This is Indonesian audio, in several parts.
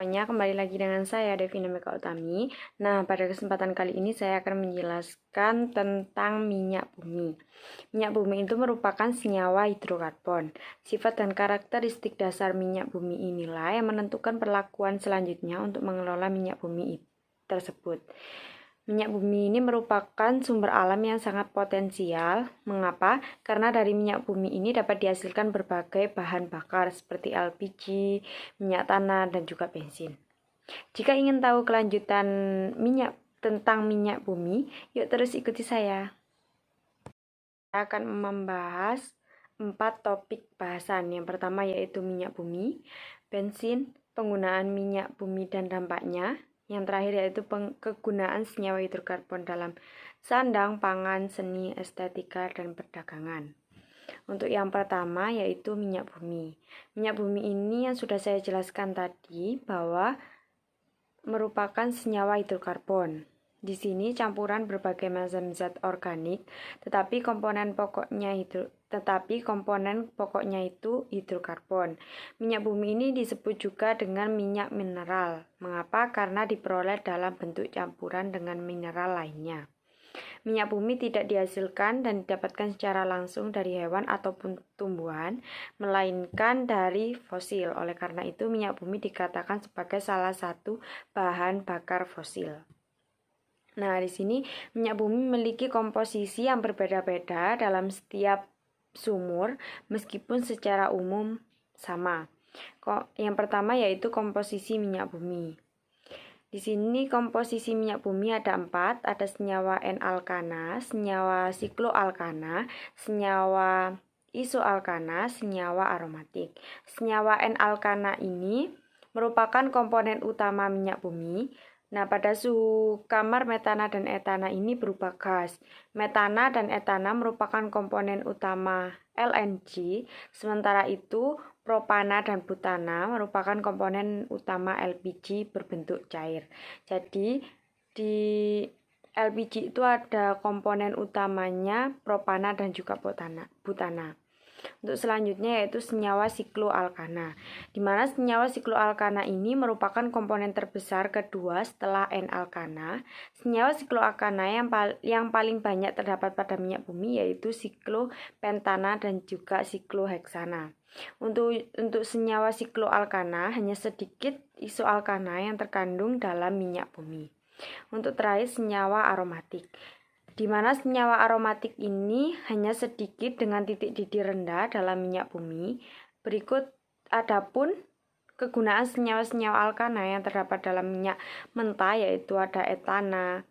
Kembali lagi dengan saya Devina Meka Utami. Nah, pada kesempatan kali ini saya akan menjelaskan tentang minyak bumi. Minyak bumi itu merupakan senyawa hidrokarbon. Sifat dan karakteristik dasar minyak bumi inilah yang menentukan perlakuan selanjutnya untuk mengelola minyak bumi tersebut. Minyak bumi ini merupakan sumber alam yang sangat potensial. Mengapa? Karena dari minyak bumi ini dapat dihasilkan berbagai bahan bakar seperti LPG, minyak tanah, dan juga bensin. Jika ingin tahu kelanjutan tentang minyak bumi, yuk terus ikuti saya. Saya akan membahas 4 topik bahasan. Yang pertama yaitu minyak bumi, bensin, penggunaan minyak bumi dan dampaknya. Yang terakhir yaitu kegunaan senyawa hidrokarbon dalam sandang, pangan, seni, estetika, dan perdagangan. Untuk yang pertama yaitu minyak bumi. Minyak bumi ini yang sudah saya jelaskan tadi bahwa merupakan senyawa hidrokarbon. Di sini campuran berbagai macam zat organik, tetapi komponen pokoknya itu hidrokarbon. Minyak bumi ini disebut juga dengan minyak mineral. Mengapa? Karena diperoleh dalam bentuk campuran dengan mineral lainnya. Minyak bumi tidak dihasilkan dan didapatkan secara langsung dari hewan ataupun tumbuhan, melainkan dari fosil. Oleh karena itu, minyak bumi dikatakan sebagai salah satu bahan bakar fosil. Nah, di sini minyak bumi memiliki komposisi yang berbeda-beda dalam setiap sumur, meskipun secara umum sama. Yang pertama yaitu komposisi minyak bumi. Di sini komposisi minyak bumi ada 4, ada senyawa N-alkana, senyawa sikloalkana, senyawa isoalkana, senyawa aromatik. Senyawa N-alkana ini merupakan komponen utama minyak bumi. Nah, pada suhu kamar metana dan etana ini berubah gas. Metana dan etana merupakan komponen utama LNG, sementara itu propana dan butana merupakan komponen utama LPG berbentuk cair. Jadi di LPG itu ada komponen utamanya propana dan juga butana. Untuk selanjutnya yaitu senyawa sikloalkana, di mana senyawa sikloalkana ini merupakan komponen terbesar kedua setelah N-alkana. Senyawa sikloalkana yang paling banyak terdapat pada minyak bumi yaitu siklopentana dan juga sikloheksana. Untuk senyawa sikloalkana hanya sedikit isoalkana yang terkandung dalam minyak bumi. Untuk terakhir senyawa aromatik, di mana senyawa aromatik ini hanya sedikit dengan titik didih rendah dalam minyak bumi. Berikut adapun kegunaan senyawa-senyawa alkana yang terdapat dalam minyak mentah yaitu ada etana,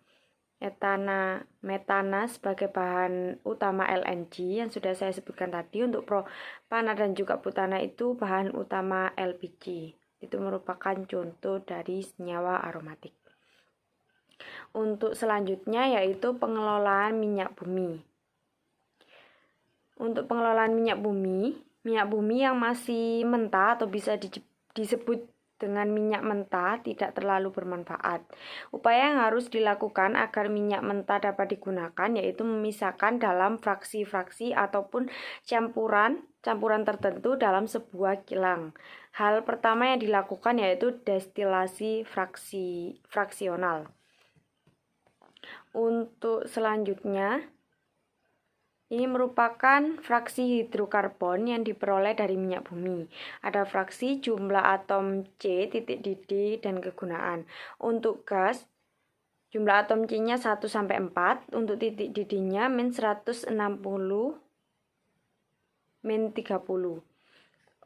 metana sebagai bahan utama LNG yang sudah saya sebutkan tadi. Untuk propana dan juga butana itu bahan utama LPG. Itu merupakan contoh dari senyawa aromatik. Untuk selanjutnya yaitu pengelolaan minyak bumi. Untuk pengelolaan minyak bumi yang masih mentah atau bisa disebut dengan minyak mentah tidak terlalu bermanfaat. Upaya yang harus dilakukan agar minyak mentah dapat digunakan yaitu memisahkan dalam fraksi-fraksi ataupun campuran tertentu dalam sebuah kilang. Hal pertama yang dilakukan yaitu destilasi fraksional. Untuk selanjutnya, ini merupakan fraksi hidrokarbon yang diperoleh dari minyak bumi. Ada fraksi, jumlah atom C, titik didih, dan kegunaan. Untuk gas, jumlah atom C-nya 1-4, untuk titik didihnya min 160, min 30.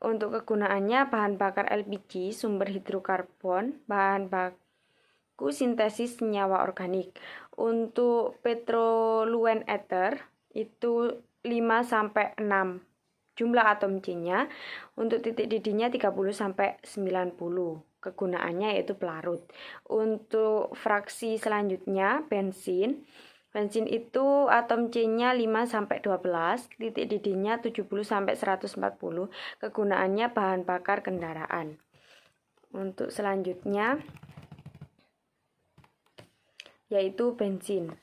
Untuk kegunaannya, bahan bakar LPG, sumber hidrokarbon, bahan baku sintesis senyawa organik. Untuk petroluen ether itu 5-6 jumlah atom C-nya. Untuk titik didihnya 30-90. Kegunaannya yaitu pelarut. Untuk fraksi selanjutnya bensin itu atom C-nya 5-12, titik didihnya 70-140. Kegunaannya bahan bakar kendaraan. Untuk selanjutnya yaitu bensin.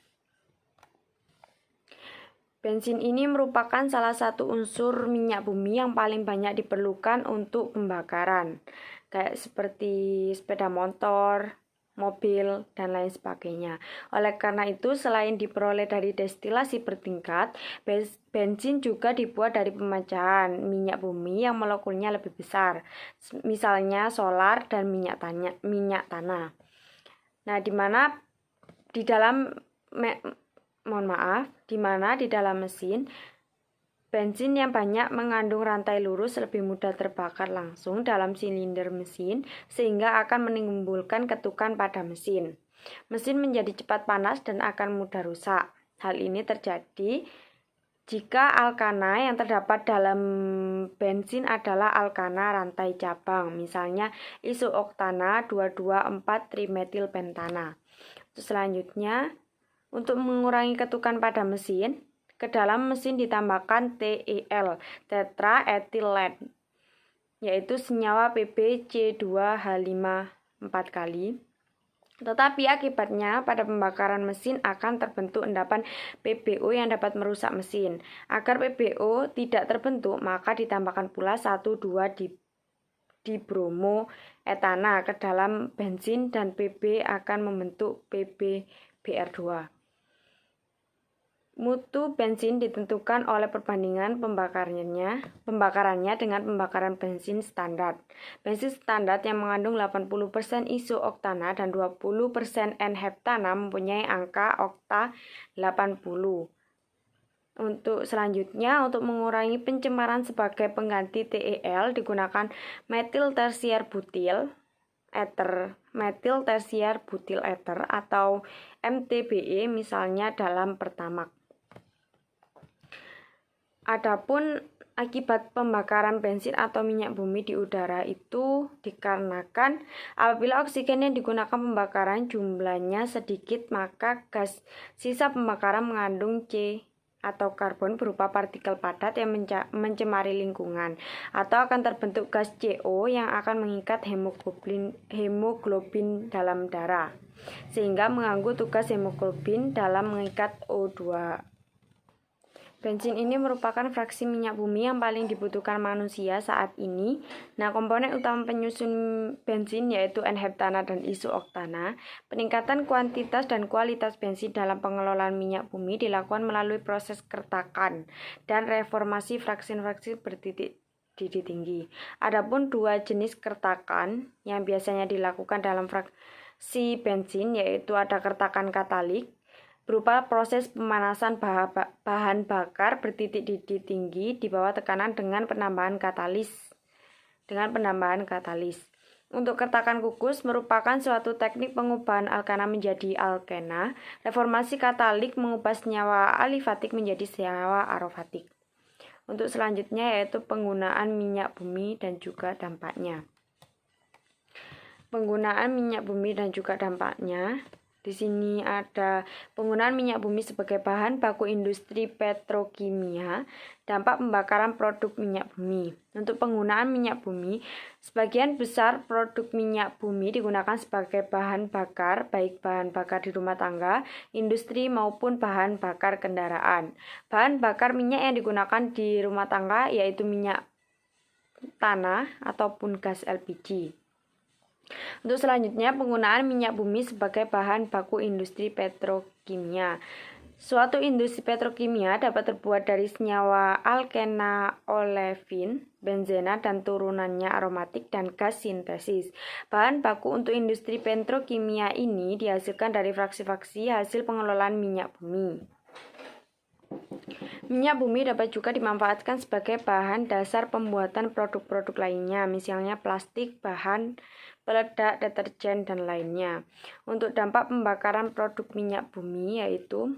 Bensin ini merupakan salah satu unsur minyak bumi yang paling banyak diperlukan untuk pembakaran. kayak seperti sepeda motor, mobil, dan lain sebagainya. Oleh karena itu, selain diperoleh dari destilasi bertingkat, bensin juga dibuat dari pemecahan minyak bumi yang molekulnya lebih besar, misalnya solar dan minyak tanah. Nah, di mana di dalam mesin bensin yang banyak mengandung rantai lurus lebih mudah terbakar langsung dalam silinder mesin sehingga akan menimbulkan ketukan pada mesin. Mesin menjadi cepat panas dan akan mudah rusak. Hal ini terjadi jika alkana yang terdapat dalam bensin adalah alkana rantai cabang, misalnya isooktana 2,2,4-trimetilpentana. Selanjutnya, untuk mengurangi ketukan pada mesin, ke dalam mesin ditambahkan TEL, tetraethyllead, yaitu senyawa PbC2H5 4 kali. Tetapi akibatnya pada pembakaran mesin akan terbentuk endapan PbO yang dapat merusak mesin. Agar PbO tidak terbentuk, maka ditambahkan pula 1,2 dibromoetana ke dalam bensin dan Pb akan membentuk PbBr2. Mutu bensin ditentukan oleh perbandingan pembakarannya dengan pembakaran bensin standar. Bensin standar yang mengandung 80% isooktana dan 20% N-heptana mempunyai angka okta 80. Untuk mengurangi pencemaran sebagai pengganti TEL digunakan metil tersier butil ether, metil tersier butil ether atau MTBE misalnya dalam pertamax. Adapun akibat pembakaran bensin atau minyak bumi di udara itu dikarenakan apabila oksigen yang digunakan pembakaran jumlahnya sedikit, maka gas sisa pembakaran mengandung C atau karbon berupa partikel padat yang mencemari lingkungan, atau akan terbentuk gas CO yang akan mengikat hemoglobin dalam darah, sehingga mengganggu tugas hemoglobin dalam mengikat O2. Bensin ini merupakan fraksi minyak bumi yang paling dibutuhkan manusia saat ini. Nah, komponen utama penyusun bensin yaitu N-heptana dan isooktana. Peningkatan kuantitas dan kualitas bensin dalam pengelolaan minyak bumi dilakukan melalui proses kertakan dan reformasi fraksi-fraksi bertitik didih tinggi. Adapun dua jenis kertakan yang biasanya dilakukan dalam fraksi bensin yaitu ada kertakan katalik berupa proses pemanasan bahan bakar bertitik didih tinggi di bawah tekanan dengan penambahan katalis. Untuk kertakan kukus merupakan suatu teknik pengubahan alkana menjadi alkena. Reformasi katalik mengubah senyawa alifatik menjadi senyawa aromatik. Untuk selanjutnya yaitu penggunaan minyak bumi dan juga dampaknya. Di sini ada penggunaan minyak bumi sebagai bahan baku industri petrokimia, dampak pembakaran produk minyak bumi. Untuk penggunaan minyak bumi, sebagian besar produk minyak bumi digunakan sebagai bahan bakar, baik bahan bakar di rumah tangga, industri maupun bahan bakar kendaraan. Bahan bakar minyak yang digunakan di rumah tangga yaitu minyak tanah ataupun gas LPG. Untuk selanjutnya, penggunaan minyak bumi sebagai bahan baku industri petrokimia. Suatu industri petrokimia dapat terbuat dari senyawa alkena olefin, benzena dan turunannya aromatik dan gas sintesis. Bahan baku untuk industri petrokimia ini dihasilkan dari fraksi-fraksi hasil pengelolaan minyak bumi. Minyak bumi dapat juga dimanfaatkan sebagai bahan dasar pembuatan produk-produk lainnya, misalnya plastik, bahan peledak, deterjen, dan lainnya. Untuk dampak pembakaran produk minyak bumi yaitu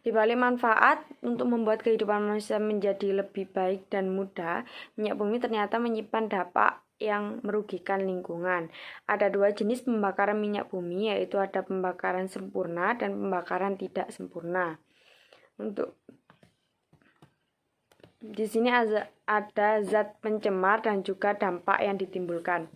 di balik manfaat untuk membuat kehidupan manusia menjadi lebih baik dan mudah, minyak bumi ternyata menyimpan dampak yang merugikan lingkungan. Ada dua jenis pembakaran minyak bumi, yaitu ada pembakaran sempurna dan pembakaran tidak sempurna. Di sini ada zat pencemar dan juga dampak yang ditimbulkan.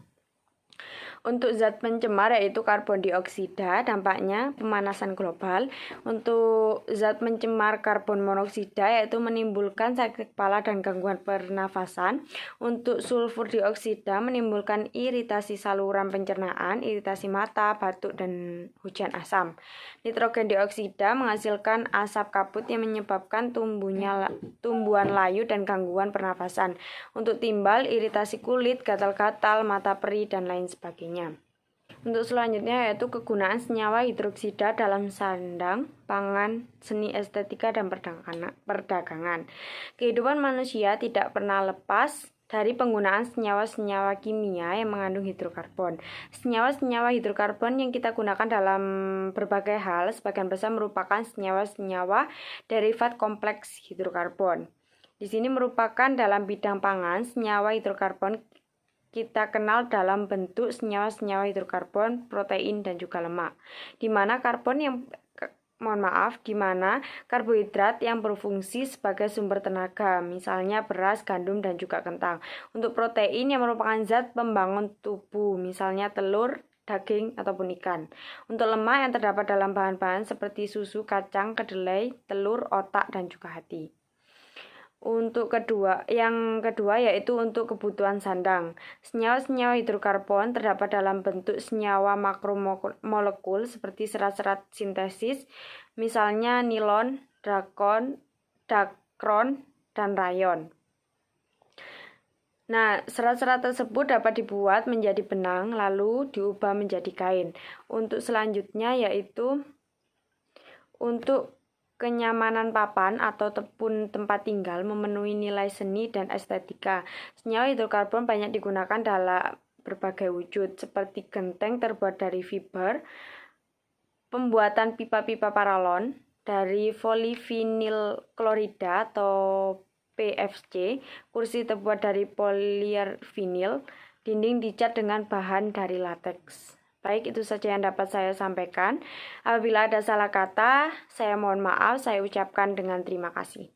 Untuk zat pencemar yaitu karbon dioksida, dampaknya pemanasan global. Untuk zat pencemar karbon monoksida yaitu menimbulkan sakit kepala dan gangguan pernafasan. Untuk sulfur dioksida menimbulkan iritasi saluran pencernaan, iritasi mata, batuk, dan hujan asam. Nitrogen dioksida menghasilkan asap kabut yang menyebabkan tumbuhan layu dan gangguan pernafasan. Untuk timbal, iritasi kulit, gatal-gatal, mata perih, dan lain sebagainya. Untuk selanjutnya yaitu kegunaan senyawa hidroksida dalam sandang, pangan, seni estetika, dan perdagangan. Kehidupan manusia tidak pernah lepas dari penggunaan senyawa-senyawa kimia yang mengandung hidrokarbon. Senyawa-senyawa hidrokarbon yang kita gunakan dalam berbagai hal sebagian besar merupakan senyawa-senyawa derivat kompleks hidrokarbon. Di sini merupakan dalam bidang pangan, senyawa hidrokarbon kita kenal dalam bentuk senyawa-senyawa hidrokarbon, protein, dan juga lemak. Di mana karbohidrat yang berfungsi sebagai sumber tenaga, misalnya beras, gandum, dan juga kentang. Untuk protein yang merupakan zat pembangun tubuh, misalnya telur, daging, ataupun ikan. Untuk lemak yang terdapat dalam bahan-bahan seperti susu, kacang, kedelai, telur, otak, dan juga hati. Yang kedua yaitu untuk kebutuhan sandang. Senyawa-senyawa hidrokarbon terdapat dalam bentuk senyawa makromolekul seperti serat-serat sintesis, misalnya nilon, dakron, dan rayon. Nah, serat-serat tersebut dapat dibuat menjadi benang lalu diubah menjadi kain. Untuk selanjutnya yaitu untuk kenyamanan papan atau tempat tinggal memenuhi nilai seni dan estetika. Senyawa hidrokarbon banyak digunakan dalam berbagai wujud, seperti genteng terbuat dari fiber, pembuatan pipa-pipa paralon dari polivinil klorida atau PFC, kursi terbuat dari polivinil, dinding dicat dengan bahan dari lateks. Baik, itu saja yang dapat saya sampaikan. Apabila ada salah kata, saya mohon maaf, saya ucapkan dengan terima kasih.